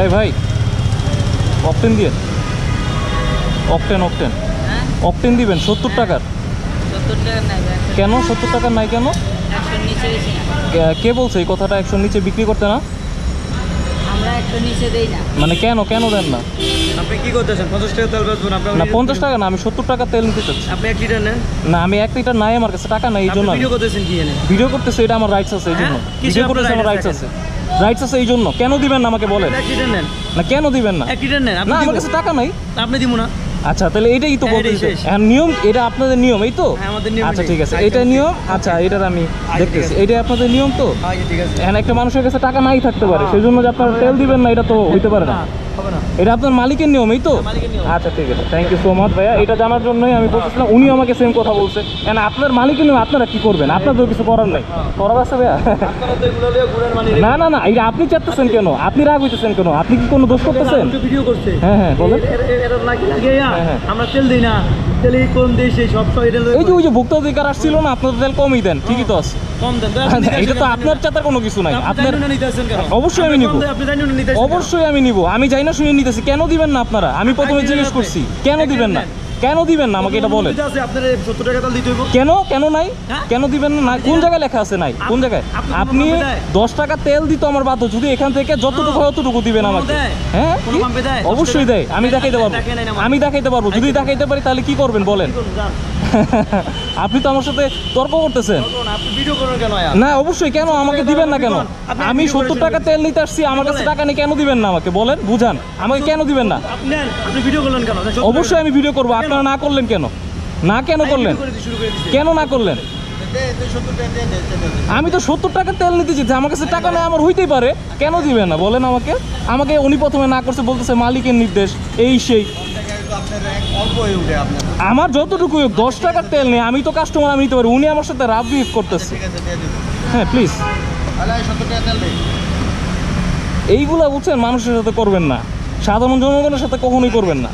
এই ভাই অকটেন দিয়ে অকটেন অকটেন অকটেন দিবেন 70 টাকার। 70 টাকা নাই কেন 70 টাকার নাই কেন? 100 নিচে বেশি না। কে বলছে এই কথাটা 100 নিচে বিক্রি করতে না? আমরা 100 নিচে দেই না। মানে কেন দেন না? আপনি কি করতেছেন? 50 টাকা তেল বেচবেন আপনি? না 50 টাকা না, আমি 70 টাকা তেল নিতে চাচ্ছি। আপনি 1 লিটার নেন না, আমি 1 লিটার নাই, আমার কাছে টাকা নাই, এই জন্য। ভিডিও করতেছেন কি এনে? ভিডিও করতেছে, এটা আমার রাইটস আছে, এই জন্য ভিডিও করতেছে, আমার রাইটস আছে, রাইটস আছে, এই জন্য। কেন দিবেন না আমাকে বলেন? 1 লিটার নেন না কেন দিবেন না? 1 লিটার নেন। না আমার কাছে টাকা নাই, আপনি দিব না। আচ্ছা তাহলে এটাই তো বলতেছি, এখন নিয়ম এটা আপনাদের নিয়ম, এই তো। আচ্ছা ঠিক আছে, এটা নিয়ম। আচ্ছা এটার আমি দেখতেছি, এটাই আপনাদের নিয়ম তো। ঠিক আছে। এখন একটা মানুষের কাছে টাকা নাই থাকতে পারে, সেই জন্য যে আপনারা তেল দিবেন না, এটা তো হইতে পারে না। এটা আপনার মালিকের নিয়ম, এই তো। আচ্ছা ঠিক আছে, থ্যাংক ইউ সো মাচ ভাইয়া। এটা জানার জন্যই আমি বলতেছিলাম, উনি আমাকে সেম কথা বলছে। এখন আপনার মালিকের নিয়ম, আপনারা কি করবেন? আপনাদের কিছু করার নাই, করার আছে ভাইয়া? না না না, এটা আপনি চাচ্ছেন কেন? আপনি রাগ হইতেছেন কেন? আপনি কি কোনো দোষ করতেছেন? ভিডিও করছে। হ্যাঁ হ্যাঁ বলেন। এটা লাগে আমরা তেল দিই না, তেল কোন দেশে সব এটা ওই যে ভোক্তা অধিকার আসছিল না, আপনাদের তেল কমই দেন, ঠিকই তো আছে, কম দেন। এটা তো আপনার চাতার কোনো কিছু নাই। আপনার অবশ্যই আমি নিব, অবশ্যই আমি নিব, আমি যাই না শুনে নিতেছি। কেন দিবেন না আপনারা? আমি প্রথমে জিজ্ঞেস করছি কেন দিবেন না, কেন দিবেন না আমাকে এটা বলেন। কেন নাই, কেন দিবেন না? কোন জায়গায় লেখা আছে নাই? কোন জায়গায়? আপনি 10 টাকা তেল দিত আমার বাধ্য, যদি এখান থেকে যতটুকু হয় ততটুকু দিবেন আমাকে। হ্যাঁ অবশ্যই দেয়, আমি দেখাইতে পারবো, আমি দেখাইতে পারবো। যদি দেখাইতে পারি তাহলে কি করবেন বলেন? আপনি তো আমার সাথে তর্ক করতেছেন না। অবশ্যই কেন আমাকে দিবেন না? কেন আমি 70 টাকা তেল নিতে আসছি, আমার কাছে টাকা নেই, কেন দিবেন না আমাকে বলেন? বুঝান আমাকে, কেন দিবেন না? অবশ্যই আমি ভিডিও করবো, আপনারা না করলেন কেন? না কেন করলেন? কেন না করলেন? আমি তো 70 টাকা তেল নিতে চাইছি, আমার কাছে টাকা নেই, আমার হইতেই পারে, কেন দিবেন না বলেন আমাকে? আমাকে উনি প্রথমে না করছে, বলতেছে মালিকের নির্দেশ, এই সেই। আমার যতটুকু 10 টাকার তেল নেই, আমি তো কাস্টমার, আমি নিতে পারি। উনি আমার সাথে রাফ বিহেভ করতেছে। হ্যাঁ প্লিজ, এইগুলা বুঝছেন, মানুষের সাথে করবেন না, সাধারণ জনগণের সাথে কখনোই করবেন না।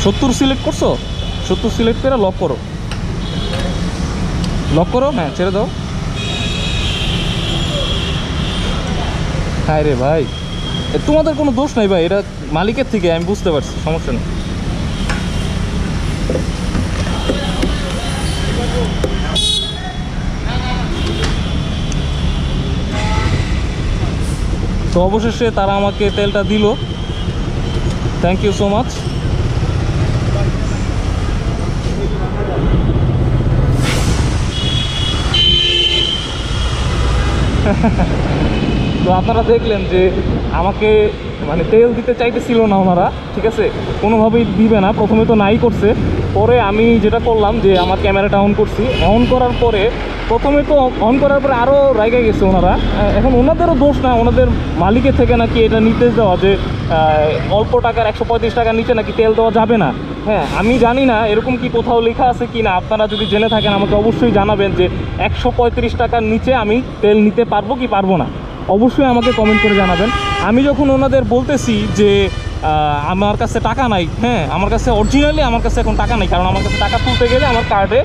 70 সিলেক্ট করছো? 70 সিলেক্ট করে লক করো, লক করো। হ্যাঁ ছেড়ে দাও। হ্যাঁ রে ভাই, তোমাদের কোনো দোষ নাই ভাই, এটা মালিকের থেকে, আমি বুঝতে পারছি, সমস্যা নেই। তো অবশেষে তারা আমাকে তেলটা দিল, থ্যাংক ইউ সো মাচ। তো আপনারা দেখলেন যে আমাকে মানে তেল দিতে চাইতেছিল না ওনারা, ঠিক আছে, কোনোভাবেই দিবে না। প্রথমে তো নাই করছে, পরে আমি যেটা করলাম যে আমার ক্যামেরাটা অন করছি, অন করার পরে প্রথমে তো অন করার পরে আরও রাইগা গেছে ওনারা। এখন ওনাদেরও দোষ না, ওনাদের মালিকের থেকে নাকি এটা নির্দেশ দেওয়া যে অল্প টাকার 135 টাকার নিচে নাকি তেল দেওয়া যাবে না। হ্যাঁ আমি জানি না এরকম কি কোথাও লেখা আছে কি না, আপনারা যদি জেনে থাকেন আমাকে অবশ্যই জানাবেন যে 135 টাকার নিচে আমি তেল নিতে পারবো কি পারবো না, অবশ্যই আমাকে কমেন্ট করে জানাবেন। আমি যখন ওনাদের বলতেছি যে আমার কাছে টাকা নাই, হ্যাঁ আমার কাছে অরিজিনালি আমার কাছে এখন টাকা নেই, কারণ আমার কাছে টাকা তুলতে গেলে আমার কার্ডে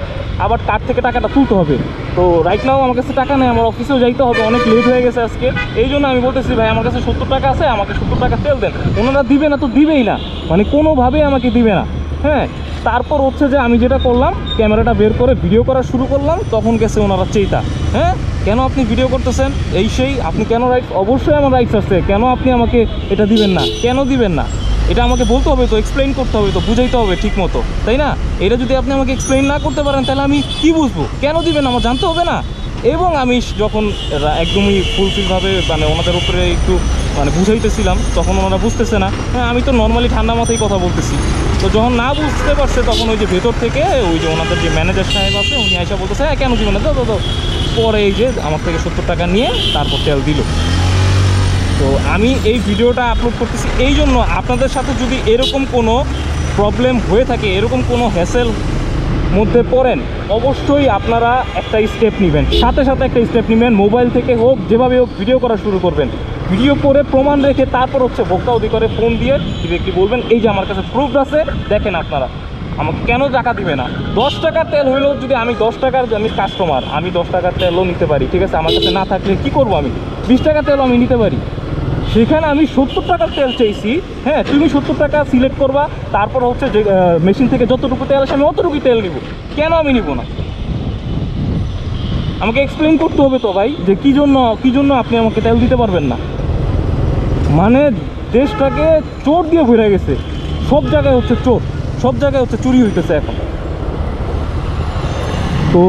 আবার কার্ড থেকে টাকাটা তুলতে হবে। তো রাইট নাও আমার কাছে টাকা নেই, আমার অফিসেও যাইতে হবে, অনেক লেট হয়ে গেছে আজকে, এই জন্য আমি বলতেছি ভাই আমার কাছে 70 টাকা আছে, আমাকে 70 টাকা তেল দেন। ওনারা দিবে না তো দিবেই না, মানে কোনোভাবেই আমাকে দিবে না। হ্যাঁ তারপর হচ্ছে যে আমি যেটা করলাম, ক্যামেরাটা বের করে ভিডিও করা শুরু করলাম, তখন গেছে ওনারা চেইতা, হ্যাঁ কেন আপনি ভিডিও করতেছেন, এই সেই, আপনি কেন রাইটস? অবশ্যই আমার রাইটস আছে, কেন আপনি আমাকে এটা দিবেন না? কেন দিবেন না এটা আমাকে বলতে হবে তো, এক্সপ্লেইন করতে হবে তো, বুঝাইতে হবে ঠিক মতো, তাই না? এটা যদি আপনি আমাকে এক্সপ্লেইন না করতে পারেন তাহলে আমি কি বুঝবো? কেন দিবেন আমার জানতে হবে না? এবং আমি যখন একদমই ফুলফিলভাবে মানে ওনাদের উপরে একটু মানে বুঝাইতেছিলাম, তখন ওনারা বুঝতেছে না। হ্যাঁ আমি তো নর্মালি ঠান্ডা মাথায় কথা বলতেছি। তো যখন না বুঝতে পারছে তখন ওই যে ভেতর থেকে ওই যে ওনাদের যে ম্যানেজার সাহেব আছে উনি আইসা বলতেছে হ্যাঁ কেন দিবেন না, তো পরে এই যে আমার থেকে 70 টাকা নিয়ে তারপর তেল দিল। তো আমি এই ভিডিওটা আপলোড করতেছি এই জন্য, আপনাদের সাথে যদি এরকম কোনো প্রবলেম হয়ে থাকে, এরকম কোনো হ্যাসেল মধ্যে পড়েন, অবশ্যই আপনারা একটা স্টেপ নেবেন, সাথে সাথে একটা স্টেপ নেবেন, মোবাইল থেকে হোক যেভাবে হোক ভিডিও করা শুরু করবেন। ভিডিও করে প্রমাণ রেখে তারপর হচ্ছে ভোক্তা অধিকারে ফোন দিয়ে ডিরেক্টলি বলবেন এই যে আমার কাছে প্রুফ আছে, দেখেন আপনারা আমাকে কেন টাকা দিবে না। 10 টাকার তেল হইলেও যদি আমি 10 টাকার, আমি কাস্টমার, আমি 10 টাকার তেলও নিতে পারি, ঠিক আছে, আমার কাছে না থাকলে কি করব আমি? 20 টাকা তেল আমি নিতে পারি, সেখানে আমি 70 টাকার তেল চাইছি। হ্যাঁ, তুমি 70 টাকা সিলেক্ট করবা, তারপর হচ্ছে যে মেশিন থেকে যতটুকু তেল আসে আমি অতটুকুই তেল নিব। কেন আমি নিব না? আমাকে এক্সপ্লেইন করতে হবে তো ভাই, যে কী জন্য আপনি আমাকে তেল দিতে পারবেন না। মানে দেশটাকে চোর দিয়ে ভরে গেছে, সব জায়গায় হচ্ছে চোর, সব জায়গায় হচ্ছে চুরি হইতেছে এখন। তো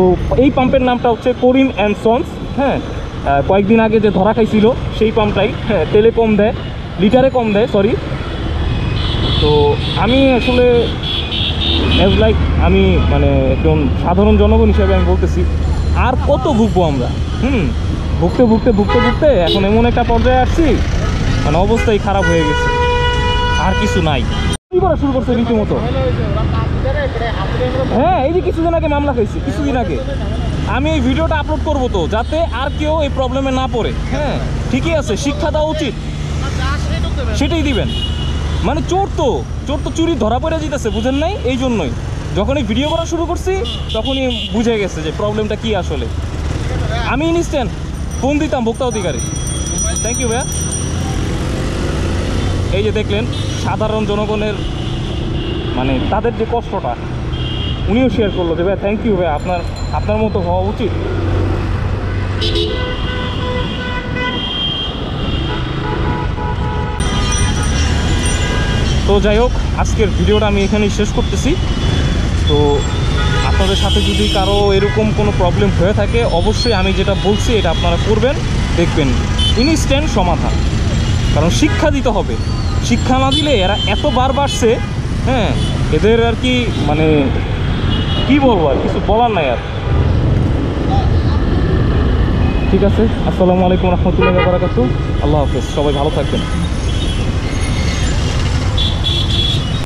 এই পাম্পের নামটা হচ্ছে করিম অ্যান্ড সন্স। হ্যাঁ, কয়েকদিন আগে যে ধরা খাইছিল সেই পাম্পটাই। হ্যাঁ, তেলে কম দেয়, লিটারে কম দেয়, সরি। তো আমি আসলে অ্যাজ লাইক আমি মানে একজন সাধারণ জনগণ হিসেবে আমি বলতেছি, আর কত ভুগবো আমরা? ভুগতে ভুগতে ভুগতে ভুগতে এখন এমন একটা পর্যায়ে আসছি, মানে অবস্থাই খারাপ হয়ে গেছে, আর কিছু নাই। কি করা শুরু করছে রীতিমতো। হ্যাঁ, এই যে কিছুদিন আগে মামলা খাইছি, কিছুদিন আগে। আমি এই ভিডিওটা আপলোড করবো তো, যাতে আর কেউ এই প্রবলেমে না পড়ে। হ্যাঁ, ঠিকই আছে, শিক্ষা দেওয়া উচিত, সেটাই দিবেন। মানে চোর তো চুরি ধরা পড়ে যেতেছে, বুঝেন নাই? এই জন্যই যখনই ভিডিও করা শুরু করছি তখনই বুঝে গেছে যে প্রবলেমটা কি আসলে। আমি ইনস্ট্যান্ট ফোন দিতাম ভোক্তা অধিকারী। থ্যাংক ইউ ভাইয়া। এই যে দেখলেন সাধারণ জনগণের মানে তাদের যে কষ্টটা উনিও শেয়ার করলো যে ভাই থ্যাংক ইউ ভাই, আপনার মতো হওয়া উচিত। তো যাই হোক, আজকের ভিডিওটা আমি এখানেই শেষ করতেছি। তো আপনাদের সাথে যদি কারো এরকম কোনো প্রবলেম হয়ে থাকে, অবশ্যই আমি যেটা বলছি এটা আপনারা করবেন, দেখবেন ইনস্ট্যান্ট সমাধান। কারণ শিক্ষা দিতে হবে, শিক্ষা না দিলে এরা এতবার বাড়ছে। হ্যাঁ, এদের আর কি মানে কি বলবো, আর কিছু বলার নাই আর। ঠিক আছে, আসসালামু আলাইকুম রহমতুল্লাহি ওয়া বারাকাতুহু। আল্লাহ হাফেজ, সবাই ভালো থাকবেন।